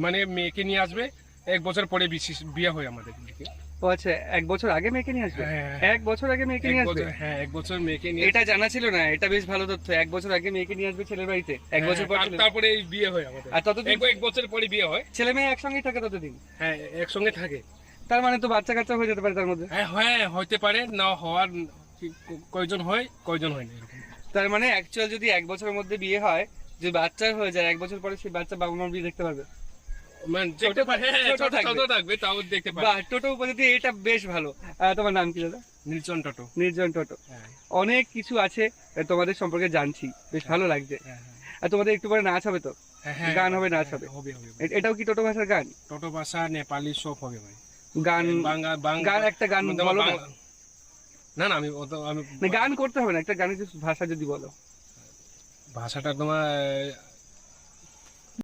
মানে মেয়েকে নিয়ে আসবে, 1 বছর পরে বিয়ে হয় আমাদের দিকে। ও আচ্ছা, 1 বছর আগে মেয়েকে নিয়ে আসবে? হ্যাঁ, 1 বছর আগে মেয়েকে নিয়ে আসবে? হ্যাঁ 1 বছর মেয়েকে নিয়ে এটা জানা ছিল না, এটা বেশ ভালো তথ্য। 1 বছর আগে মেয়েকে নিয়ে আসবে ছেলের বাড়িতে, 1 বছর পর তারপরে বিয়ে হয় আমাদের। আর ততদিন 1 বছর পরে বিয়ে হয়। ছেলে মেয়ে একসঙ্গেই থাকে ততদিন? হ্যাঁ একসঙ্গে থাকে। তার মানে তো বাচ্চা কাচ্চা হয়ে যেতে পারে তার মধ্যে। হ্যাঁ হ্যাঁ হইতে পারে, না হওয়ার কয়জন হয় কয়জন হয় না এরকম। তার মানে অ্যাকচুয়াল যদি 1 বছরের মধ্যে বিয়ে হয়, যদি বাচ্চা হয়ে যায় 1 বছর পরে, সেই বাচ্চা বাবা মার বিয়ে দেখতে পারবে। মানে দেখতে পারে, হ্যাঁ, ছোট থাকবে। ছোট থাকবে তাও দেখতে পারে। বাহ, টোটো উপজাতি, এটা বেশ ভালো। তোমার নাম কি দাদা? নীলচন টোটো। নির্জন টোটো। হ্যাঁ অনেক কিছু আছে তোমাদের সম্পর্কে জানছি, বেশ ভালো লাগছে। হ্যাঁ আর তোমাদের একটু পরে নাচ হবে তো? হ্যাঁ, গান হবে, নাচ হবে? হবে হবে। এটাও কি টোটো ভাষার গান? টোটো ভাষা নেপালি সব হবে ভাই। গান? গান একটা গান বলো না। না না আমি না, গান করতে হবে না, একটা গানের ভাষা যদি বলো। ভাষাটা তোমার